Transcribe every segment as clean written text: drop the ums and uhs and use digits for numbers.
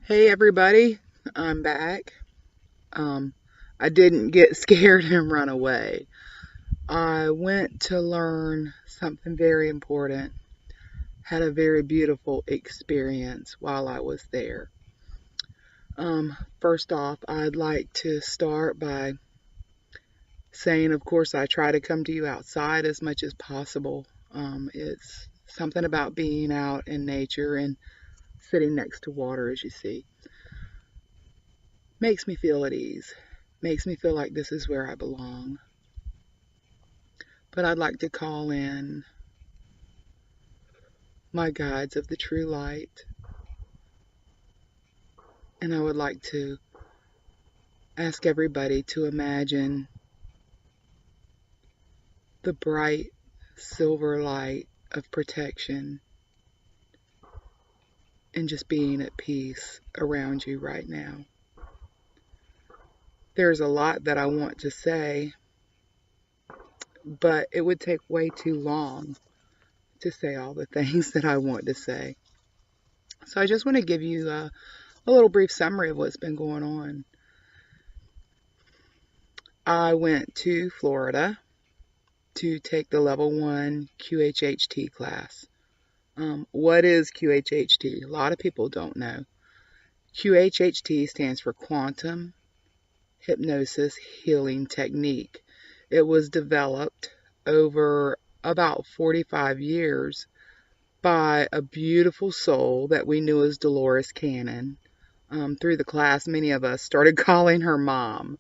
Hey everybody, I'm back. Um, I didn't get scared and run away. I went to learn something very important, had a very beautiful experience while I was there. First off, I'd like to start by saying, of course, I try to come to you outside as much as possible. It's something about being out in nature and sitting next to water, as you see. Makes me feel at ease, makes me feel like this is where I belong. But I'd like to call in my guides of the true light, and I would like to ask everybody to imagine the bright silver light of protection and just being at peace around you right now. There's a lot that I want to say, but it would take way too long to say all the things that I want to say. So I just want to give you a little brief summary of what's been going on. I went to Florida to take the level 1 QHHT class. What is QHHT? A lot of people don't know. QHHT stands for Quantum Hypnosis Healing Technique. It was developed over about 45 years by a beautiful soul that we knew as Dolores Cannon. Through the class, many of us started calling her mom.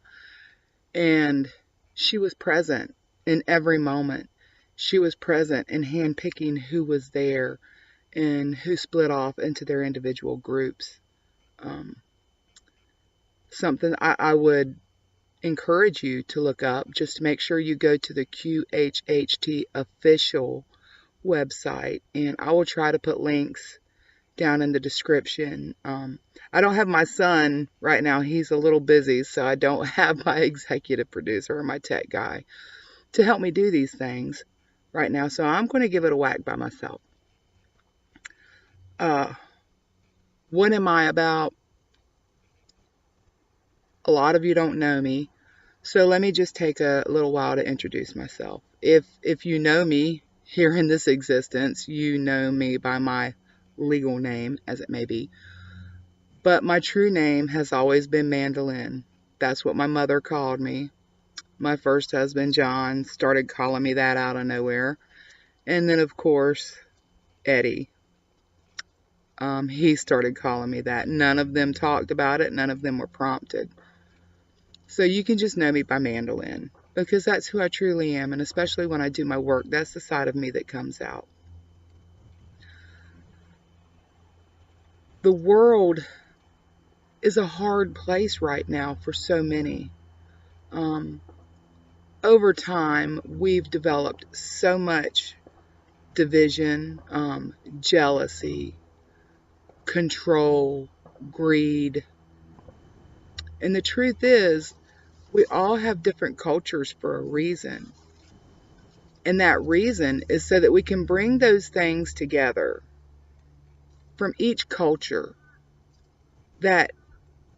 And she was present in every moment. She was present in handpicking who was there and who split off into their individual groups. Um, Something I would encourage you to look up, just to make sure you go to the QHHT official website, and I will try to put links down in the description. I don't have my son right now. He's a little busy, so I don't have my executive producer or my tech guy to help me do these things right now. So I'm going to give it a whack by myself. Uh, what am I about? A lot of you don't know me. So let me just take a little while to introduce myself. If you know me here in this existence, you know me by my legal name, as it may be. But my true name has always been Mandolin. That's what my mother called me. My first husband, John, started calling me that out of nowhere. And then, of course, Eddie. He started calling me that. None of them talked about it. None of them were prompted. So you can just know me by Mandolin, because that's who I truly am. And especially when I do my work, that's the side of me that comes out. The world is a hard place right now for so many. Um, Over time, we've developed so much division, jealousy, control, greed. And the truth is, we all have different cultures for a reason. And that reason is so that we can bring those things together from each culture that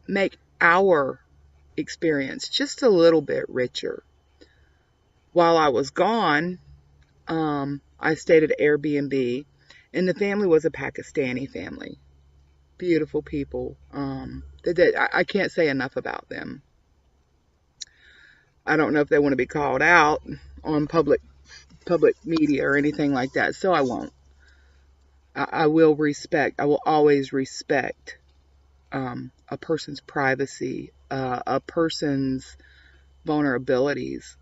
make our experience just a little bit richer. While I was gone, I stayed at Airbnb, and the family was a Pakistani family. Beautiful people. I can't say enough about them. I don't know if they want to be called out on public media or anything like that, so I won't. I will respect. I will always respect a person's privacy, a person's vulnerabilities,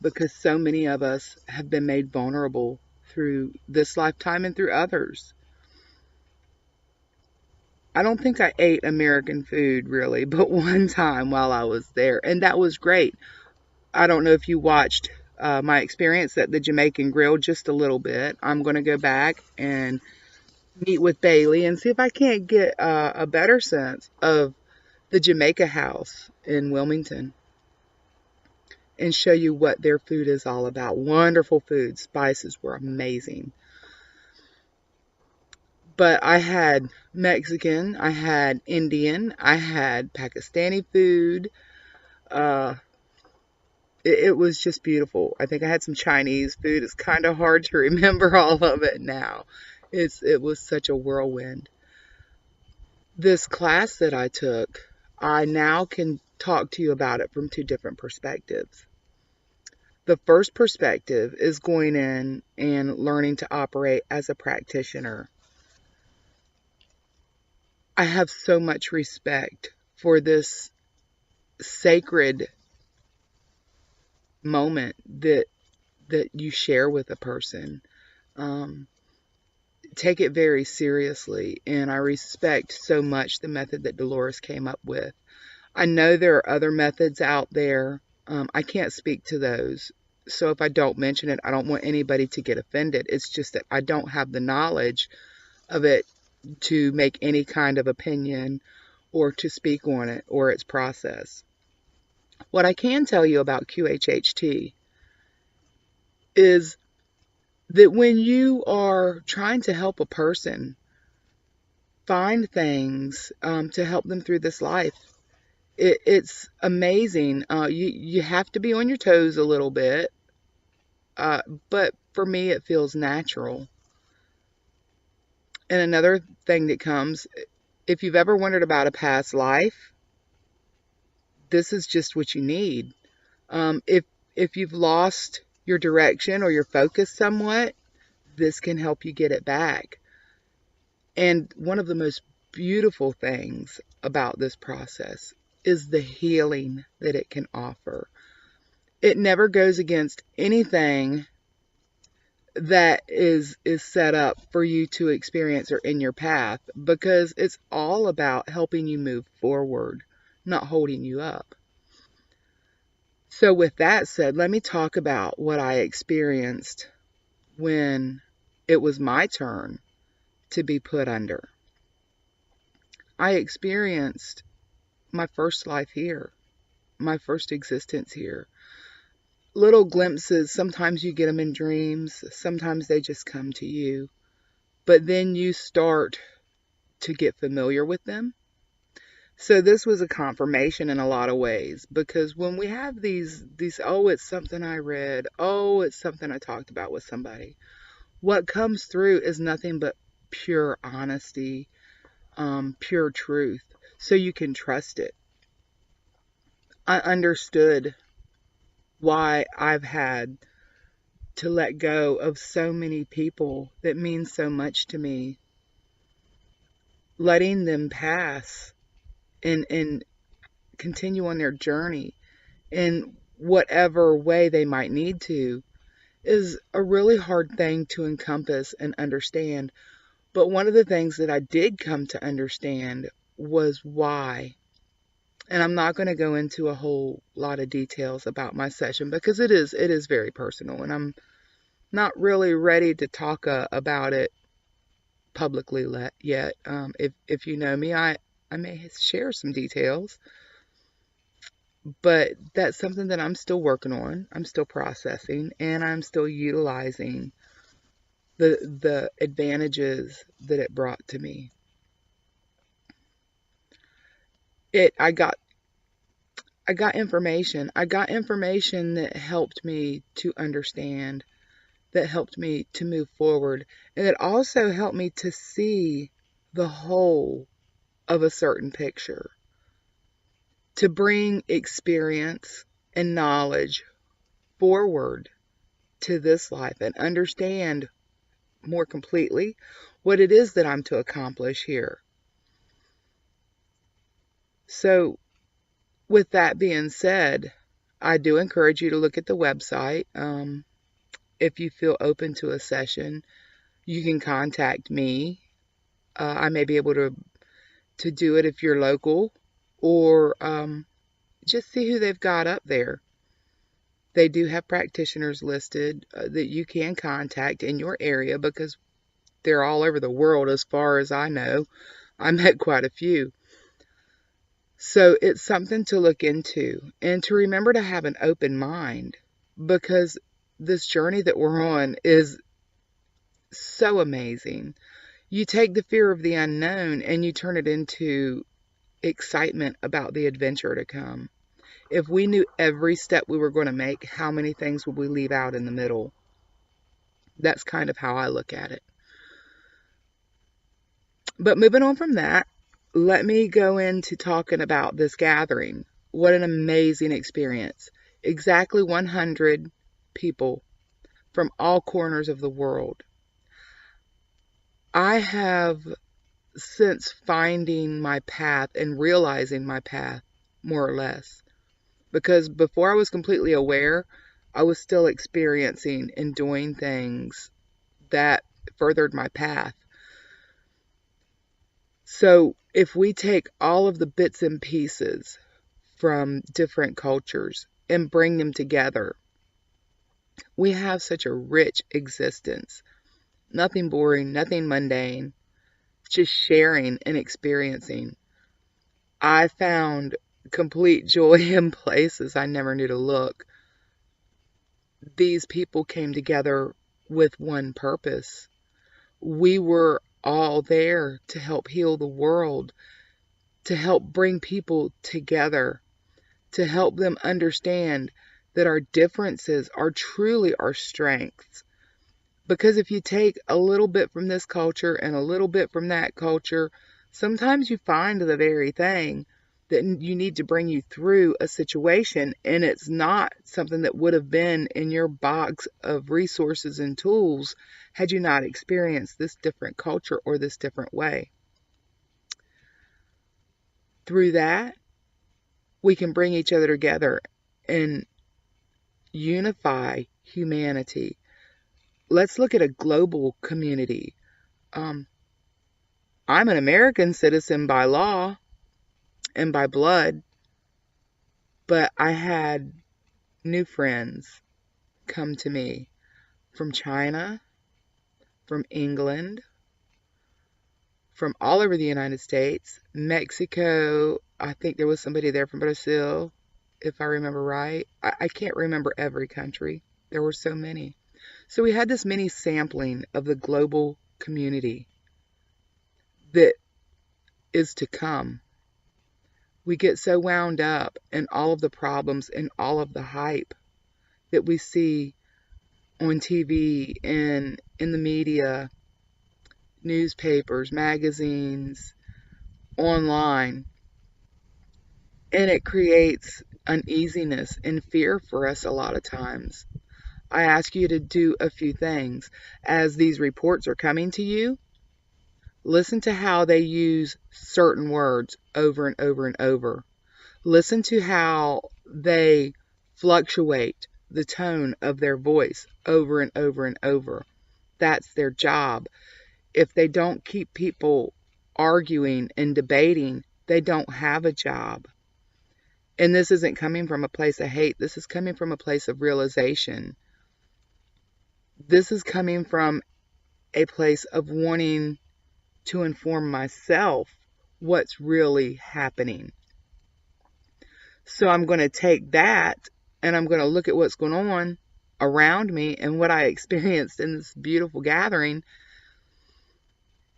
because so many of us have been made vulnerable through this lifetime and through others. I don't think I ate American food really, but one time while I was there, and that was great. I don't know if you watched my experience at the Jamaican Grill just a little bit. I'm going to go back and meet with Bailey and see if I can't get a better sense of the Jamaica House in Wilmington and show you what their food is all about. Wonderful food. Spices were amazing. But I had Mexican, I had Indian, I had Pakistani food. Uh, it was just beautiful. I think I had some Chinese food. It's kind of hard to remember all of it now. It was such a whirlwind. This class that I took, I now can talk to you about it from two different perspectives. The first perspective is going in and learning to operate as a practitioner. I have so much respect for this sacred moment that you share with a person. Um, Take it very seriously, and I respect so much the method that Dolores came up with. I know there are other methods out there. I can't speak to those. So if I don't mention it, I don't want anybody to get offended. It's just that I don't have the knowledge of it to make any kind of opinion or to speak on it or its process. What I can tell you about QHHT is that when you are trying to help a person find things to help them through this life, it's amazing. You have to be on your toes a little bit, but for me, it feels natural. And another thing that comes, if you've ever wondered about a past life, this is just what you need. If you've lost your direction or your focus somewhat, this can help you get it back. And one of the most beautiful things about this process is the healing that it can offer. It never goes against anything that is set up for you to experience or in your path, because it's all about helping you move forward, not holding you up. So with that said, let me talk about what I experienced when it was my turn to be put under. I experienced my first life here, my first existence here. Little glimpses, sometimes you get them in dreams, sometimes they just come to you. But then you start to get familiar with them. So this was a confirmation in a lot of ways, because when we have these, oh, it's something I read, oh, it's something I talked about with somebody, what comes through is nothing but pure honesty, pure truth, so you can trust it. I understood why I've had to let go of so many people that mean so much to me, letting them pass and continue on their journey in whatever way they might need to is a really hard thing to encompass and understand. But one of the things that I did come to understand was why. And I'm not going to go into a whole lot of details about my session because it is very personal, and I'm not really ready to talk about it publicly yet. If you know me, I may share some details, but that's something that I'm still working on. I'm still processing, and I'm still utilizing the advantages that it brought to me. I got information. I got information that helped me to understand, that helped me to move forward, and it also helped me to see the whole of a certain picture, to bring experience and knowledge forward to this life and understand more completely what it is that I'm to accomplish here. So with that being said, I do encourage you to look at the website. If you feel open to a session, you can contact me. I may be able to do it if you're local, or just see who they've got up there. They do have practitioners listed that you can contact in your area, because they're all over the world as far as I know. I met quite a few. So it's something to look into, and to remember to have an open mind, because this journey that we're on is so amazing. You take the fear of the unknown and you turn it into excitement about the adventure to come. If we knew every step we were going to make, how many things would we leave out in the middle? That's kind of how I look at it. But moving on from that, let me go into talking about this gathering. What an amazing experience. Exactly 100 people from all corners of the world. I have, since finding my path and realizing my path, more or less, because before I was completely aware, I was still experiencing and doing things that furthered my path. So if we take all of the bits and pieces from different cultures and bring them together, we have such a rich existence. Nothing boring, nothing mundane, just sharing and experiencing. I found complete joy in places I never knew to look. These people came together with one purpose. We were all there to help heal the world, to help bring people together, to help them understand that our differences are truly our strengths. Because if you take a little bit from this culture and a little bit from that culture, sometimes you find the very thing that you need to bring you through a situation, and it's not something that would have been in your box of resources and tools had you not experienced this different culture or this different way. Through that, we can bring each other together and unify humanity. Let's look at a global community. Um, I'm an American citizen by law and by blood, but I had new friends come to me from China, from England, from all over the United States, Mexico. I think there was somebody there from Brazil, if I remember right. I can't remember every country. There were so many. So we had this mini sampling of the global community that is to come. We get so wound up in all of the problems and all of the hype that we see on TV and in the media, newspapers, magazines, online, and it creates uneasiness and fear for us a lot of times. I ask you to do a few things. As these reports are coming to you, listen to how they use certain words over and over and over. Listen to how they fluctuate the tone of their voice over and over and over. That's their job. If they don't keep people arguing and debating, they don't have a job. And this isn't coming from a place of hate. This is coming from a place of realization. This is coming from a place of wanting to inform myself what's really happening. So I'm going to take that and I'm going to look at what's going on around me and what I experienced in this beautiful gathering.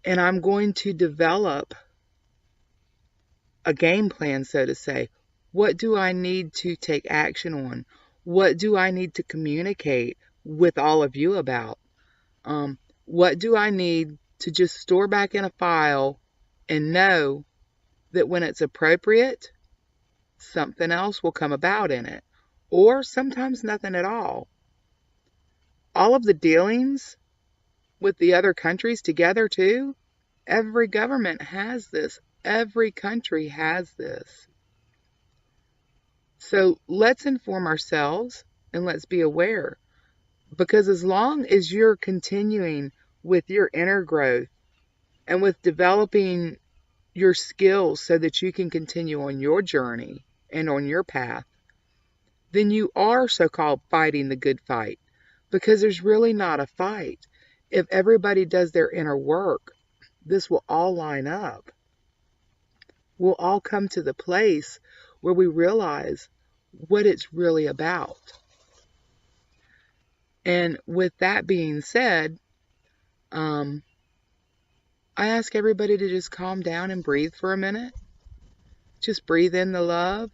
And I'm going to develop a game plan, so to say. What do I need to take action on? What do I need to communicate with all of you about? What do I need to just store back in a file and know that when it's appropriate, something else will come about in it, or sometimes nothing at all. All of the dealings with the other countries together too, every government has this. Every country has this. So let's inform ourselves and let's be aware, because as long as you're continuing with your inner growth and with developing your skills so that you can continue on your journey and on your path, then you are so-called fighting the good fight, because there's really not a fight. If everybody does their inner work, this will all line up. We'll all come to the place where we realize what it's really about. And with that being said, I ask everybody to just calm down and breathe for a minute. Just breathe in the love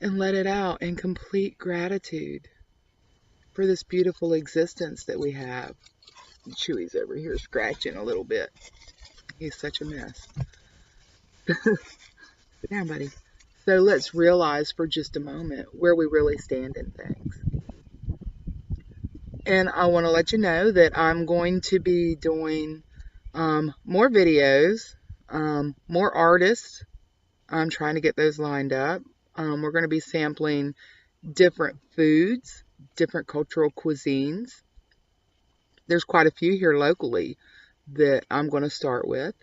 and let it out in complete gratitude for this beautiful existence that we have. Chewy's over here scratching a little bit. He's such a mess. Sit down, buddy. So let's realize for just a moment where we really stand in things. And I want to let you know that I'm going to be doing more videos, more artists. I'm trying to get those lined up. We're going to be sampling different foods, different cultural cuisines. There's quite a few here locally that I'm going to start with.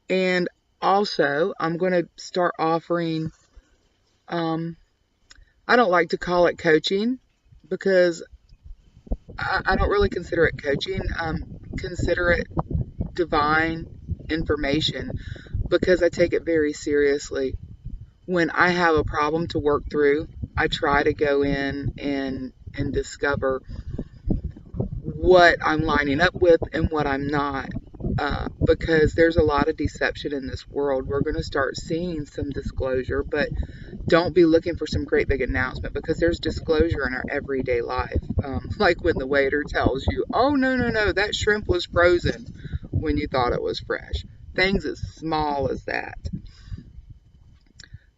And also, I'm going to start offering, I don't like to call it coaching because I don't really consider it coaching. Consider it divine information because I take it very seriously. When I have a problem to work through, I try to go in and discover what I'm lining up with and what I'm not. Because there's a lot of deception in this world. We're going to start seeing some disclosure, but don't be looking for some great big announcement because there's disclosure in our everyday life. Like when the waiter tells you, oh, no, that shrimp was frozen when you thought it was fresh. Things as small as that.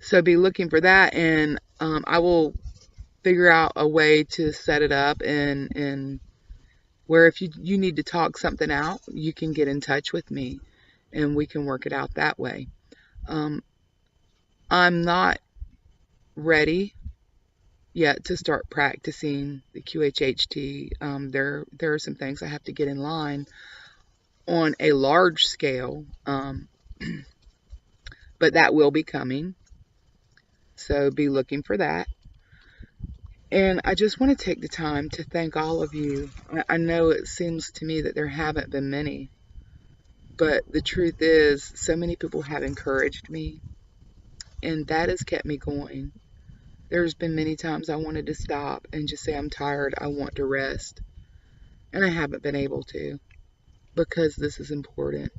So be looking for that, and I will figure out a way to set it up and where if you need to talk something out, you can get in touch with me and we can work it out that way. I'm not ready yet to start practicing the QHHT. There are some things I have to get in line on a large scale, but that will be coming. So be looking for that. And I just want to take the time to thank all of you. I know it seems to me that there haven't been many, but the truth is so many people have encouraged me, and that has kept me going. There's been many times I wanted to stop and just say, I'm tired, I want to rest. And I haven't been able to because this is important.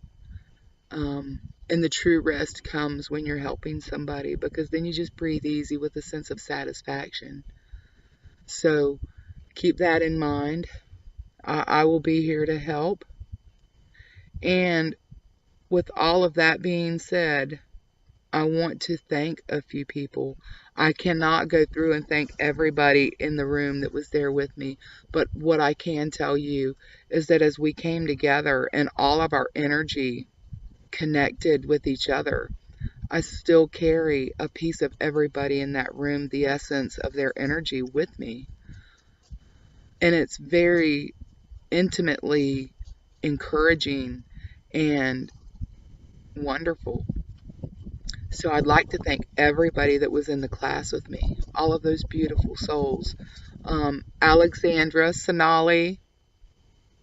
And the true rest comes when you're helping somebody because then you just breathe easy with a sense of satisfaction. So keep that in mind. I will be here to help. And with all of that being said, I want to thank a few people. I cannot go through and thank everybody in the room that was there with me. But what I can tell you is that as we came together and all of our energy connected with each other, I still carry a piece of everybody in that room, the essence of their energy with me. And it's very intimately encouraging and wonderful. So I'd like to thank everybody that was in the class with me, all of those beautiful souls. Alexandra, Sonali,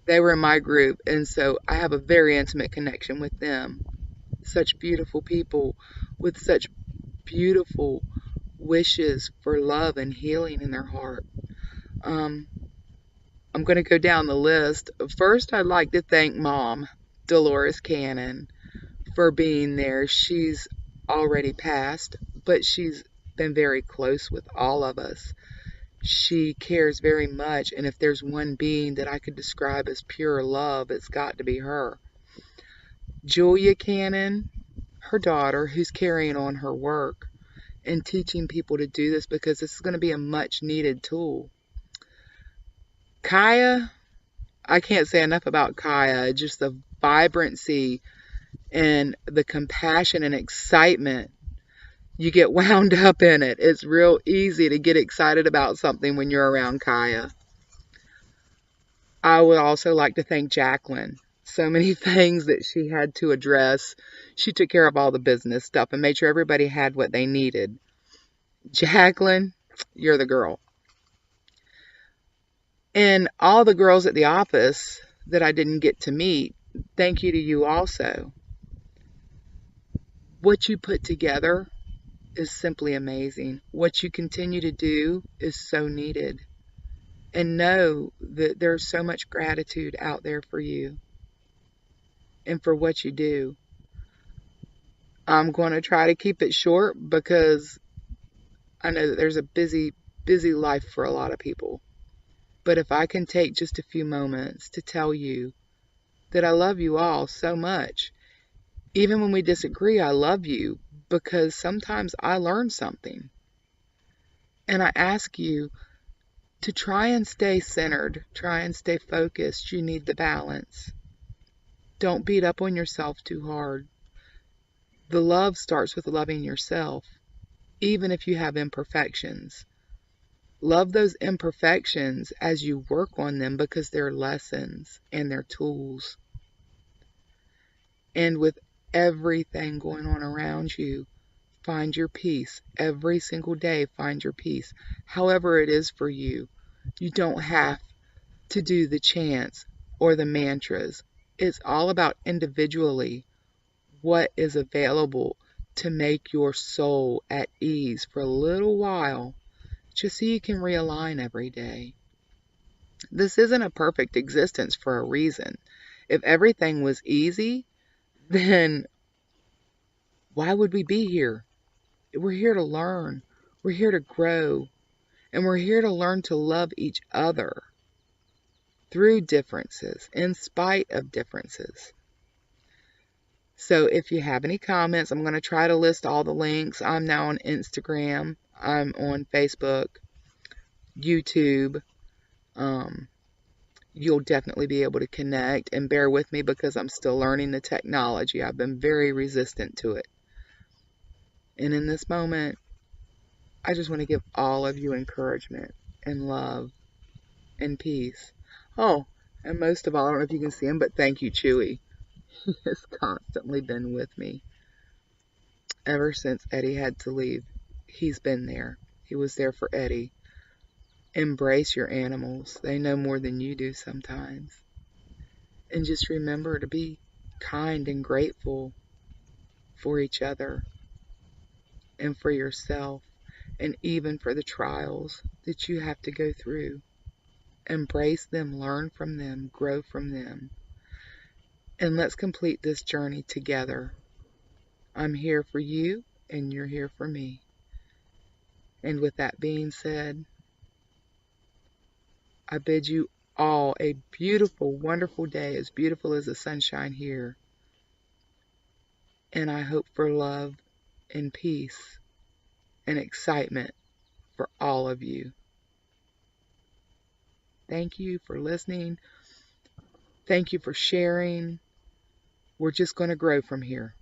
they were in my group, and so I have a very intimate connection with them. Such beautiful people with such beautiful wishes for love and healing in their heart. I'm going to go down the list. First, I'd like to thank Mom, Dolores Cannon, for being there. She's already passed, but she's been very close with all of us. She cares very much, and if there's one being that I could describe as pure love, it's got to be her. Julia Cannon, her daughter, who's carrying on her work and teaching people to do this because this is going to be a much needed tool. Kaya, I can't say enough about Kaya, just the vibrancy and the compassion and excitement. You get wound up in it. It's real easy to get excited about something when you're around Kaya. I would also like to thank Jacqueline. So many things that she had to address. She took care of all the business stuff and made sure everybody had what they needed. Jacqueline, you're the girl. And all the girls at the office that I didn't get to meet, thank you to you also. What you put together is simply amazing. What you continue to do is so needed. and know that there's so much gratitude out there for you and for what you do. I'm going to try to keep it short because I know that there's a busy, busy life for a lot of people. But if I can take just a few moments to tell you that I love you all so much, even when we disagree, I love you because sometimes I learn something. And I ask you to try and stay centered, try and stay focused. You need the balance. Don't beat up on yourself too hard. The love starts with loving yourself, even if you have imperfections. Love those imperfections as you work on them because they're lessons and they're tools. And with everything going on around you, find your peace. Every single day, find your peace. However it is for you. You don't have to do the chants or the mantras. It's all about individually what is available to make your soul at ease for a little while, just so you can realign every day. This isn't a perfect existence for a reason. If everything was easy, then why would we be here? We're here to learn. We're here to grow. And we're here to learn to love each other through differences, in spite of differences. So if you have any comments, I'm going to try to list all the links. I'm now on Instagram. I'm on Facebook, YouTube. You'll definitely be able to connect, and bear with me because I'm still learning the technology. I've been very resistant to it. And in this moment, I just want to give all of you encouragement and love and peace. Oh, and most of all, I don't know if you can see him, but thank you, Chewy. He has constantly been with me ever since Eddie had to leave. He's been there. He was there for Eddie. Embrace your animals. They know more than you do sometimes. And just remember to be kind and grateful for each other and for yourself, and even for the trials that you have to go through. Embrace them, learn from them, grow from them, and let's complete this journey together. I'm here for you, and you're here for me. And with that being said, I bid you all a beautiful, wonderful day, as beautiful as the sunshine here. And I hope for love and peace and excitement for all of you. Thank you for listening. Thank you for sharing. We're just going to grow from here.